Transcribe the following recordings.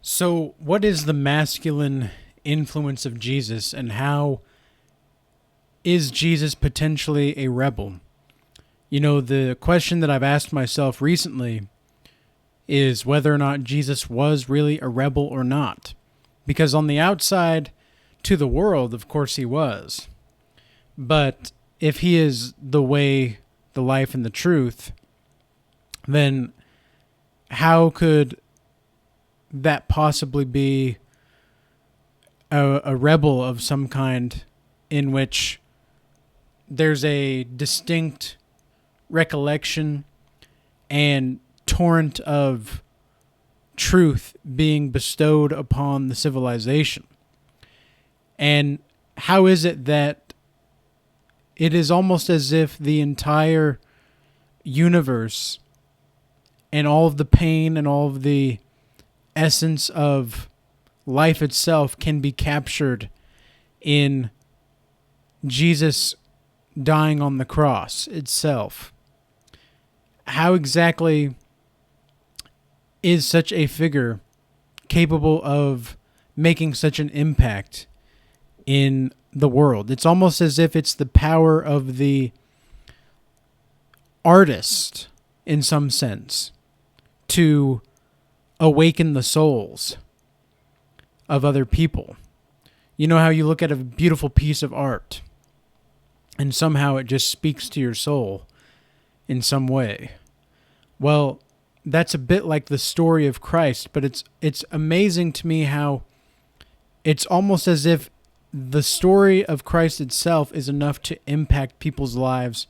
So, what is the masculine influence of Jesus, and how is Jesus potentially a rebel? You know, the question that I've asked myself recently is whether or not Jesus was really a rebel or not. Because on the outside, to the world, of course he was. But if he is the way, the life, and the truth, then how could that possibly be a rebel of some kind in which there's a distinct recollection and torrent of truth being bestowed upon the civilization? And how is it that it is almost as if the entire universe and all of the pain and all of the essence of life itself can be captured in Jesus dying on the cross itself? How exactly is such a figure capable of making such an impact in the world? It's almost as if it's the power of the artist, in some sense, to awaken the souls of other people. You know how you look at a beautiful piece of art and somehow it just speaks to your soul in some way? Well, that's a bit like the story of Christ, but it's amazing to me how it's almost as if the story of Christ itself is enough to impact people's lives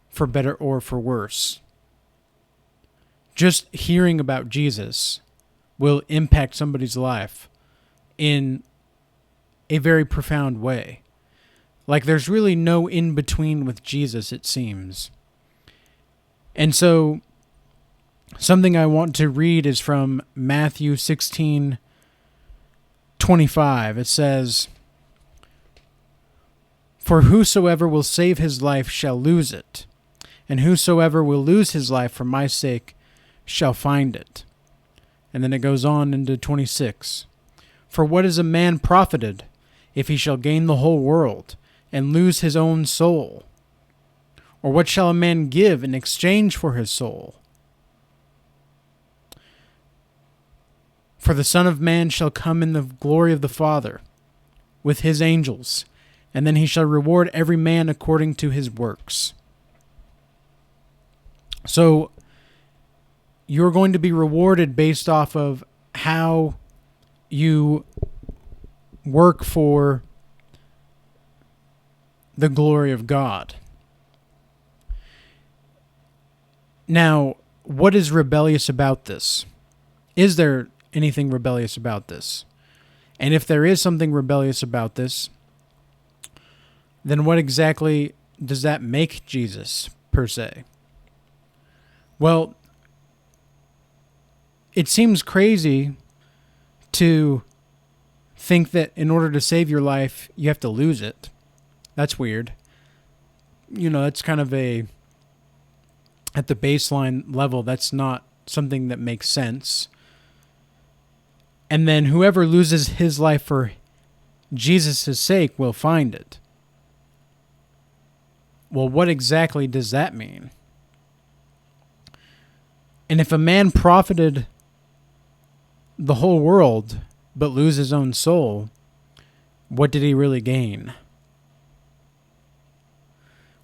for better or for worse. Just hearing about Jesus will impact somebody's life in a very profound way. Like there's really no in between with Jesus, it seems. And so something I want to read is from Matthew 16:25. It says, "For whosoever will save his life shall lose it, and whosoever will lose his life for my sake shall find it." And then it goes on into 26. "For what is a man profited if he shall gain the whole world and lose his own soul? Or what shall a man give in exchange for his soul? For the Son of Man shall come in the glory of the Father with his angels, and then he shall reward every man according to his works." So you're going to be rewarded based off of how you work for the glory of God. Now, what is rebellious about this? Is there anything rebellious about this? And if there is something rebellious about this, then what exactly does that make Jesus, per se? Well, it seems crazy to think that in order to save your life, you have to lose it. That's weird. You know, that's kind of at the baseline level, that's not something that makes sense. And then whoever loses his life for Jesus' sake will find it. Well, what exactly does that mean? And if a man profited the whole world but lose his own soul, what did he really gain?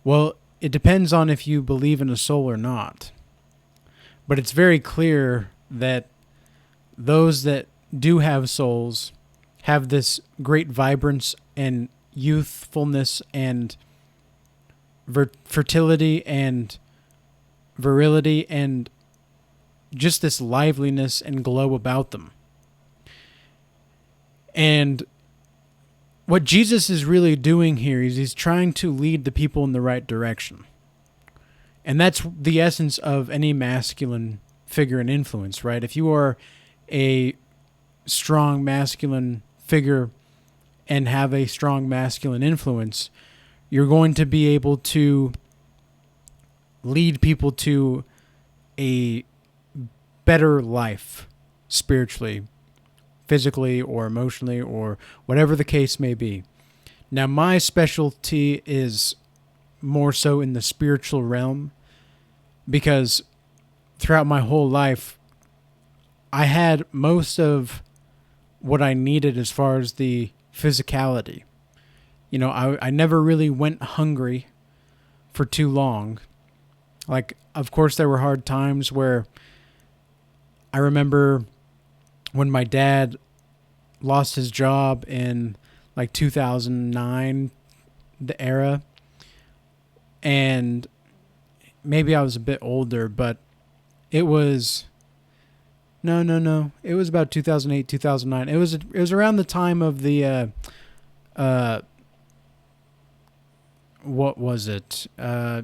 Well, it depends on if you believe in a soul or not. But it's very clear that those that do have souls have this great vibrance and youthfulness and fertility and virility and just this liveliness and glow about them. And what Jesus is really doing here is he's trying to lead the people in the right direction. And that's the essence of any masculine figure and influence, right? If you are a strong masculine figure and have a strong masculine influence, you're going to be able to lead people to a better life spiritually, physically or emotionally or whatever the case may be. Now, my specialty is more so in the spiritual realm, because throughout my whole life, I had most of what I needed as far as the physicality. I never really went hungry for too long. Like, of course, there were hard times where I remember when my dad lost his job in like 2009, the era, and maybe I was a bit older, but it was it was about 2008, 2009. It was around the time of the what was it? I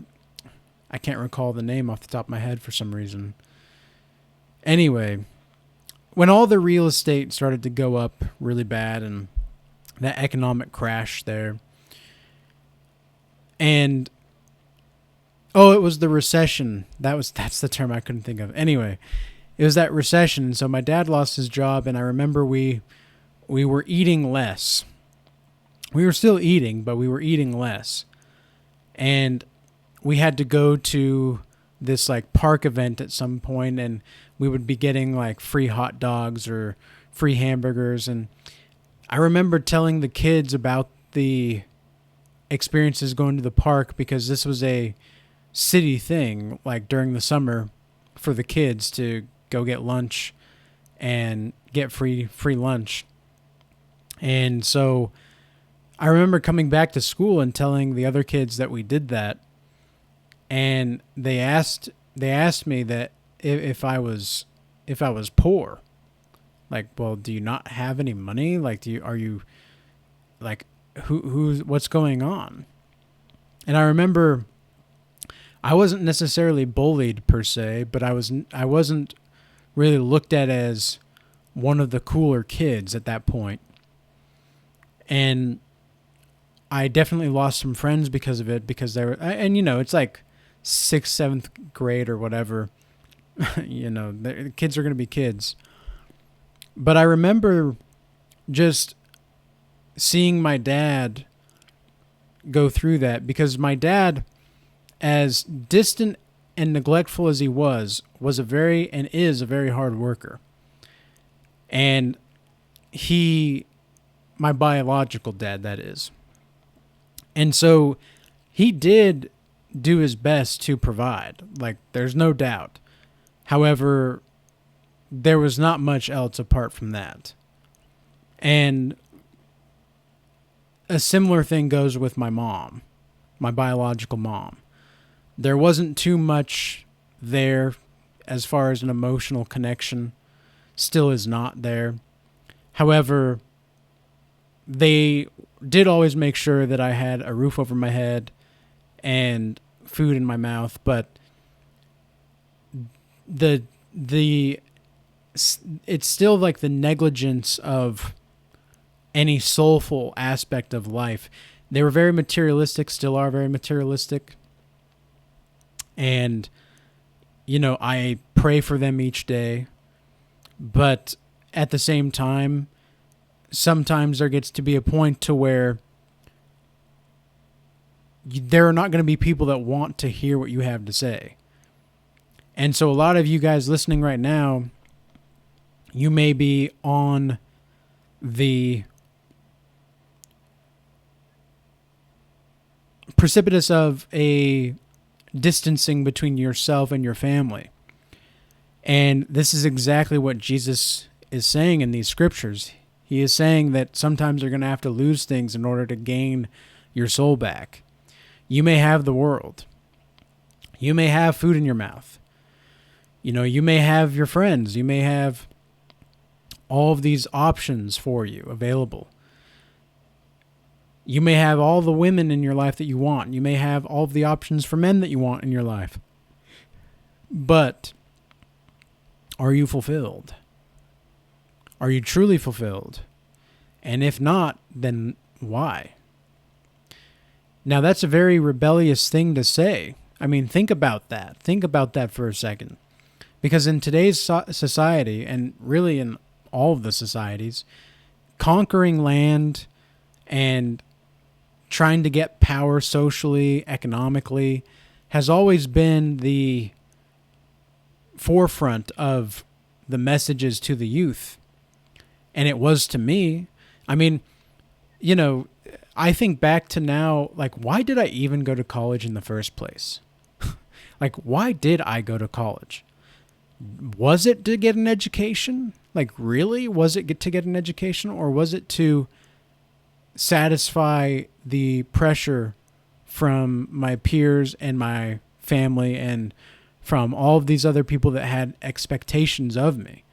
can't recall the name off the top of my head for some reason. Anyway, when all the real estate started to go up really bad and that economic crash there, and it was the recession. That's the term I couldn't think of. Anyway, it was that recession. So my dad lost his job, and I remember we were eating less. We were still eating, but we were eating less. And we had to go to this like park event at some point, and we would be getting like free hot dogs or free hamburgers. And I remember telling the kids about the experiences going to the park, because this was a city thing, like during the summer, for the kids to go get lunch and get free lunch. And so I remember coming back to school and telling the other kids that we did that, and they asked me that if I was poor. Like, well, do you not have any money? Like, are you like, what's going on? And I remember I wasn't necessarily bullied per se, but I wasn't really looked at as one of the cooler kids at that point. And I definitely lost some friends because of it, because it's like 6th, 7th grade or whatever. The kids are going to be kids. But I remember just seeing my dad go through that, because my dad, as distant and neglectful as he was a very hard worker. And my biological dad, that is. And so he did do his best to provide. Like, there's no doubt. However, there was not much else apart from that. And a similar thing goes with my mom, my biological mom. There wasn't too much there as far as an emotional connection. Still is not there. However, they did always make sure that I had a roof over my head and food in my mouth, but it's still like the negligence of any soulful aspect of life. They were very materialistic, still are very materialistic. And, I pray for them each day. But at the same time, sometimes there gets to be a point to where there are not going to be people that want to hear what you have to say. And so a lot of you guys listening right now, you may be on the precipice of a distancing between yourself and your family. And this is exactly what Jesus is saying in these scriptures. He is saying that sometimes you're going to have to lose things in order to gain your soul back. You may have the world. You may have food in your mouth. You may have your friends. You may have all of these options for you available. You may have all the women in your life that you want. You may have all of the options for men that you want in your life. But are you fulfilled? Are you truly fulfilled? And if not, then why? Now, that's a very rebellious thing to say. I mean, think about that. Think about that for a second. Because in today's society, and really in all of the societies, conquering land and trying to get power socially, economically, has always been the forefront of the messages to the youth. And it was to me. I mean, I think back to now, like, why did I even go to college in the first place? Like, why did I go to college? Was it to get an education? Like, really? Was it to get an education, or was it to satisfy the pressure from my peers and my family and from all of these other people that had expectations of me?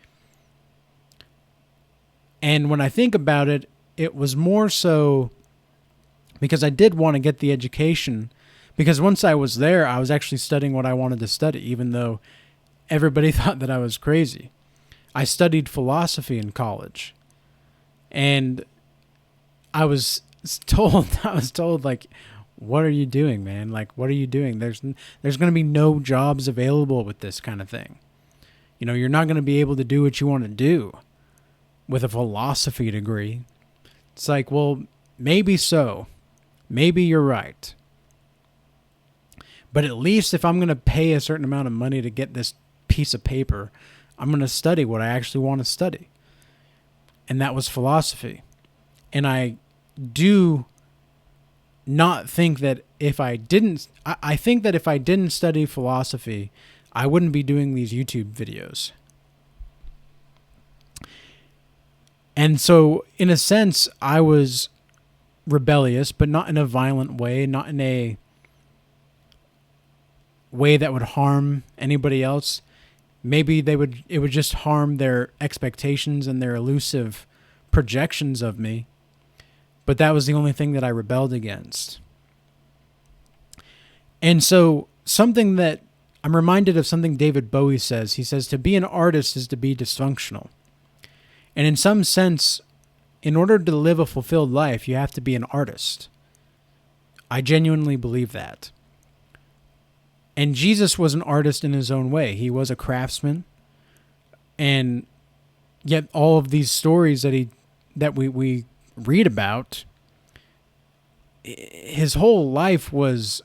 And when I think about it, it was more so because I did want to get the education, because once I was there, I was actually studying what I wanted to study, even though everybody thought that I was crazy. I studied philosophy in college, and I was told, like, what are you doing, man? Like, what are you doing? There's going to be no jobs available with this kind of thing. You're not going to be able to do what you want to do with a philosophy degree. It's like, well, maybe so. Maybe you're right. But at least if I'm going to pay a certain amount of money to get this piece of paper, I'm going to study what I actually want to study. And that was philosophy. And I do not think that I think that if I didn't study philosophy, I wouldn't be doing these YouTube videos. And so, in a sense, I was rebellious, but not in a violent way, not in a way that would harm anybody else. Maybe it would just harm their expectations and their elusive projections of me. But that was the only thing that I rebelled against. And so, something that I'm reminded of, something David Bowie says. He says, to be an artist is to be dysfunctional. And in some sense, in order to live a fulfilled life, you have to be an artist. I genuinely believe that. And Jesus was an artist in his own way. He was a craftsman. And yet all of these stories that we read about, his whole life was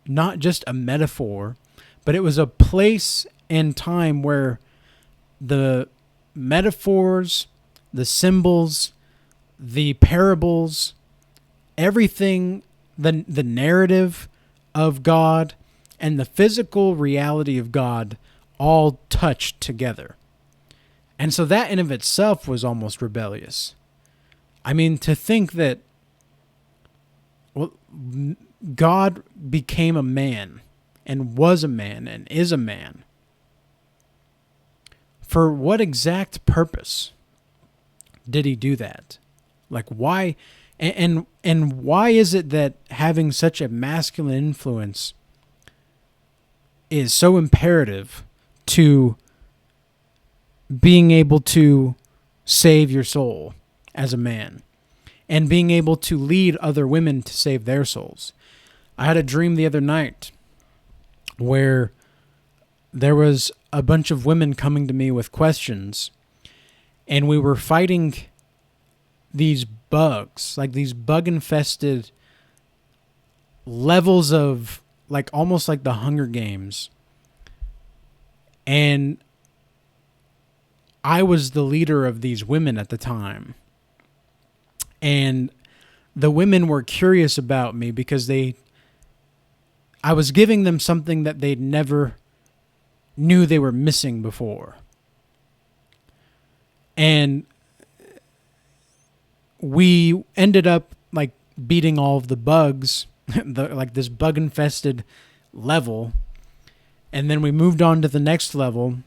not just a metaphor, but it was a place and time where the metaphors, the symbols, the parables, everything, the narrative of God and the physical reality of God all touched together. And so that in of itself was almost rebellious. I mean, to think that God became a man and was a man and is a man. For what exact purpose did he do that? Like, why? And why is it that having such a masculine influence is so imperative to being able to save your soul as a man and being able to lead other women to save their souls? I had a dream the other night where there was a bunch of women coming to me with questions, and we were fighting these bugs, like these bug-infested levels of, like, almost like the Hunger Games. And I was the leader of these women at the time. And the women were curious about me because I was giving them something that they'd never knew they were missing before. And we ended up, like, beating all of the bugs, like this bug-infested level. And then we moved on to the next level,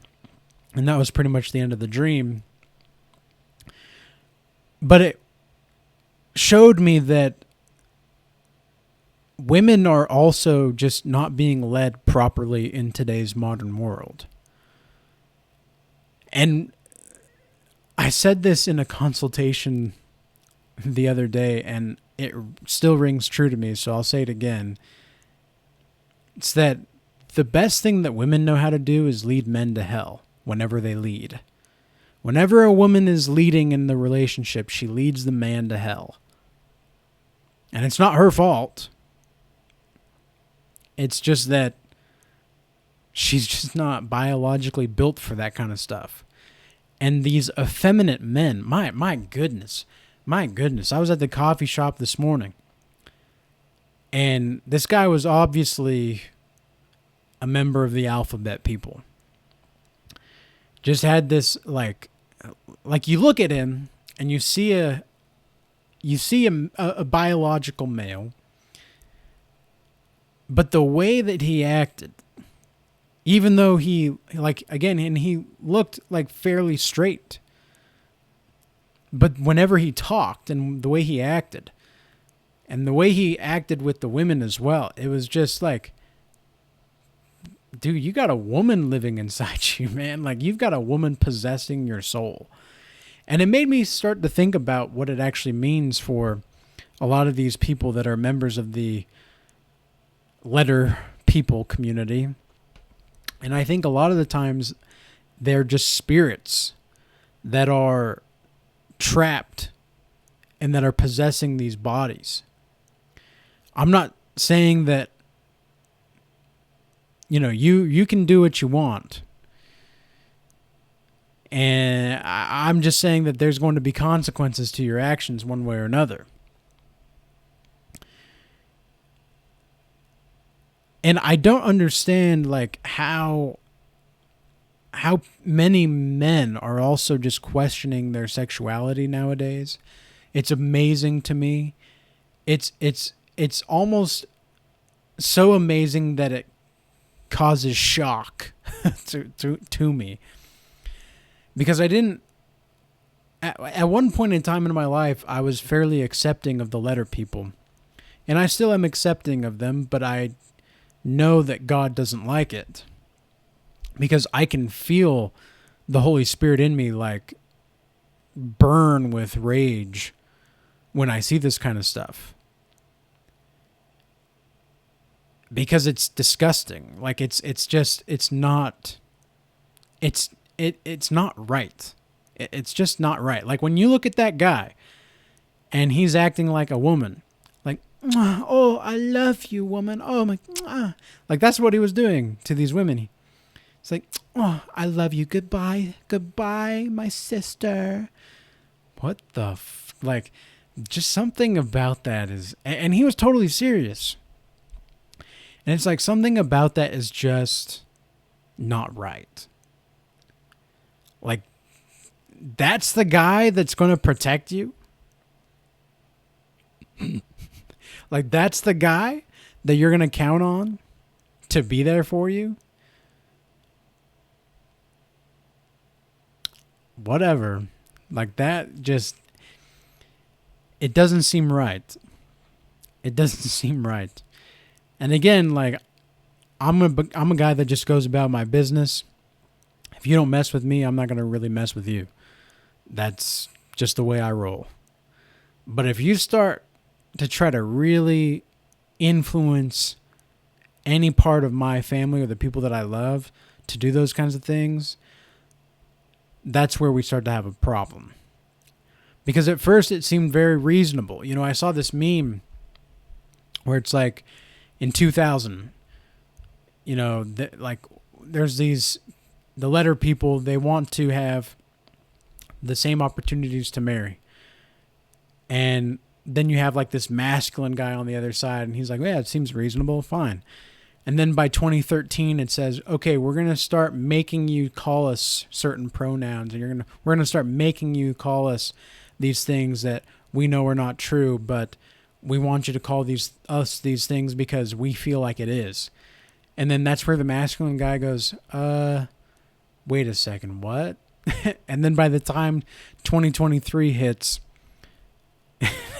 and that was pretty much the end of the dream. But it showed me that women are also just not being led properly in today's modern world. And I said this in a consultation the other day, and it still rings true to me, so I'll say it again. It's that the best thing that women know how to do is lead men to hell whenever they lead. Whenever a woman is leading in the relationship, she leads the man to hell. And it's not her fault. It's just that she's just not biologically built for that kind of stuff. And these effeminate men, my goodness. I was at the coffee shop this morning, and this guy was obviously a member of the alphabet people. Just had this like you look at him and you see a biological male, but the way that he acted, even though he looked like fairly straight, but whenever he talked and the way he acted, and the way he acted with the women as well, it was just like, dude, you got a woman living inside you, man. Like, you've got a woman possessing your soul. And it made me start to think about what it actually means for a lot of these people that are members of the letter people community. And I think a lot of the times they're just spirits that are trapped and that are possessing these bodies. I'm not saying that, you can do what you want. And I'm just saying that there's going to be consequences to your actions one way or another. And I don't understand how many men are also just questioning their sexuality nowadays. It's amazing to me. It's almost so amazing that it causes shock to me. Because I didn't... At one point in time in my life, I was fairly accepting of the letter people. And I still am accepting of them, but I know that God doesn't like it. Because I can feel the Holy Spirit in me burn with rage when I see this kind of stuff. Because it's disgusting. It's not right. It's just not right. Like, when you look at that guy and he's acting like a woman, like, oh, I love you, woman. Oh my, like, that's what he was doing to these women. It's like, oh, I love you. Goodbye, my sister. What the just something about that is, and he was totally serious. And it's like something about that is just not right. Like, that's the guy that's going to protect you? Like, that's the guy that you're going to count on to be there for you? Whatever. Like, that just... It doesn't seem right. It doesn't seem right. And again, I'm a guy that just goes about my business. If you don't mess with me, I'm not going to really mess with you. That's just the way I roll. But if you start to try to really influence any part of my family or the people that I love to do those kinds of things, that's where we start to have a problem. Because at first it seemed very reasonable. I saw this meme where it's like, in 2000, there's the letter people, they want to have the same opportunities to marry. And then you have this masculine guy on the other side, and he's like, yeah, it seems reasonable, fine. And then by 2013, it says, okay, we're going to start making you call us certain pronouns, and we're going to start making you call us these things that we know are not true, but we want you to call these things because we feel like it is. And then that's where the masculine guy goes, wait a second, what? And then by the time 2023 hits,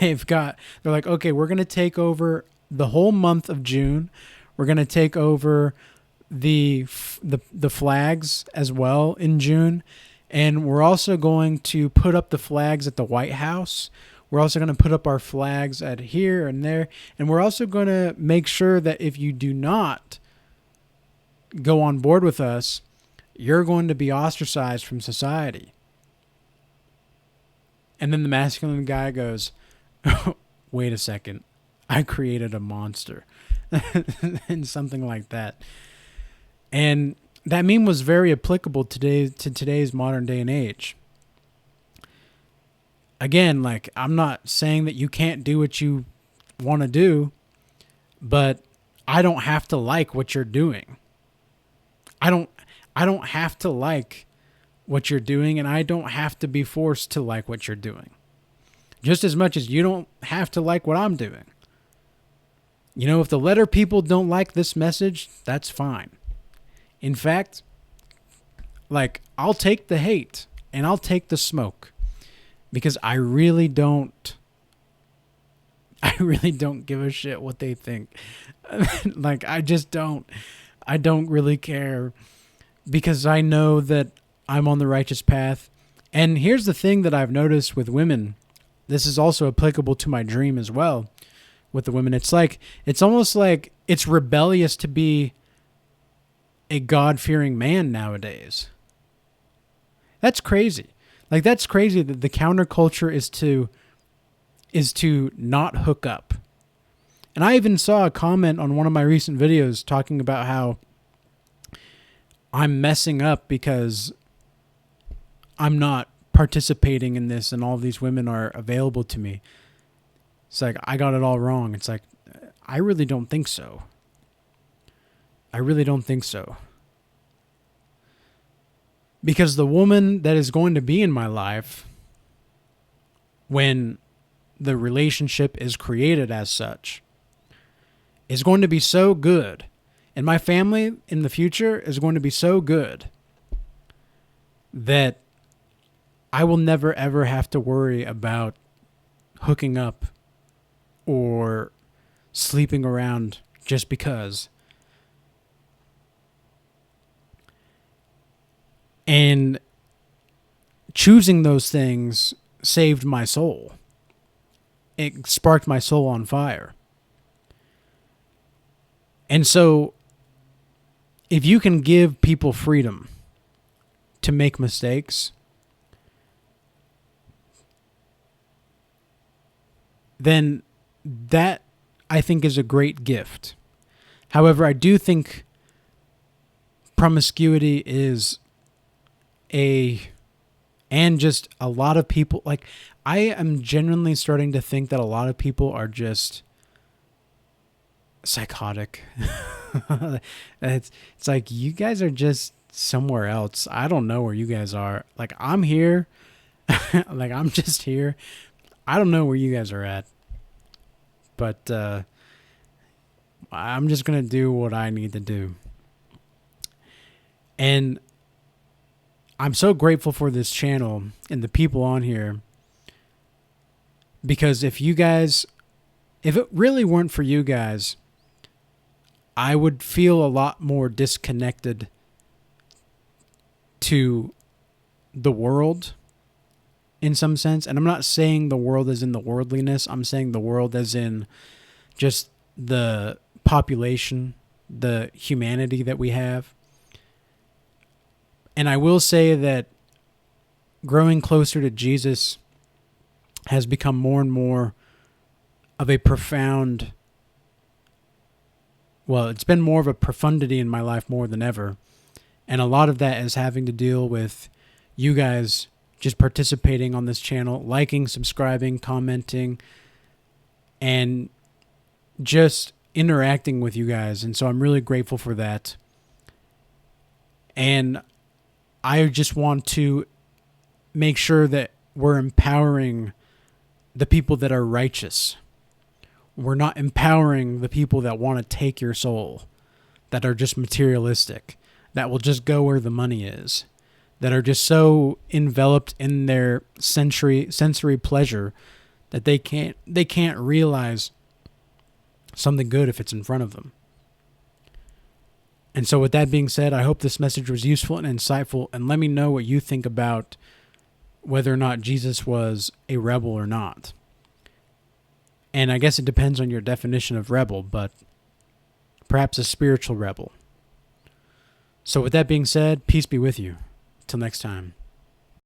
they're like, okay, we're going to take over the whole month of June. We're going to take over the flags as well in June. And we're also going to put up the flags at the White House. We're also going to put up our flags at here and there. And we're also going to make sure that if you do not go on board with us, you're going to be ostracized from society. And then the masculine guy goes, wait a second, I created a monster. And something like that. And that meme was very applicable to today's modern day and age. Again, like, I'm not saying that you can't do what you want to do, but I don't have to like what you're doing. I don't have to like what you're doing, and I don't have to be forced to like what you're doing. Just as much as you don't have to like what I'm doing. You know, if the letter people don't like this message, that's fine. In fact, like, I'll take the hate and I'll take the smoke, because I really don't give a shit what they think. Like, I don't really care, because I know that I'm on the righteous path. And here's the thing that I've noticed with women. This is also applicable to my dream as well with the women. It's almost like it's rebellious to be a God-fearing man nowadays. That's crazy. Like, that's crazy that the counterculture is to not hook up. And I even saw a comment on one of my recent videos talking about how I'm messing up because I'm not participating in this and all these women are available to me. It's like, I got it all wrong. It's like, I really don't think so. I really don't think so. Because the woman that is going to be in my life when the relationship is created as such is going to be so good. And my family in the future is going to be so good that I will never ever have to worry about hooking up or sleeping around just because. And choosing those things saved my soul. It sparked my soul on fire. And so, if you can give people freedom to make mistakes, then that, I think, is a great gift. However, I do think promiscuity is and just a lot of people, like, I am genuinely starting to think that a lot of people are just psychotic. It's like, you guys are just somewhere else. I don't know where you guys are. Like, I'm here. Like, I'm just here. I don't know where you guys are at. But I'm just going to do what I need to do. And I'm so grateful for this channel and the people on here, because if it really weren't for you guys, I would feel a lot more disconnected to the world in some sense. And I'm not saying the world as in the worldliness. I'm saying the world as in just the population, the humanity that we have. And I will say that growing closer to Jesus has become more and more of a profound, well, it's been more of a profundity in my life more than ever. And a lot of that is having to deal with you guys just participating on this channel, liking, subscribing, commenting, and just interacting with you guys. And so I'm really grateful for that. And I just want to make sure that we're empowering the people that are righteous. We're not empowering the people that want to take your soul, that are just materialistic, that will just go where the money is, that are just so enveloped in their sensory pleasure that they can't realize something good if it's in front of them. And so with that being said, I hope this message was useful and insightful, and let me know what you think about whether or not Jesus was a rebel or not. And I guess it depends on your definition of rebel, but perhaps a spiritual rebel. So with that being said, peace be with you. Till next time.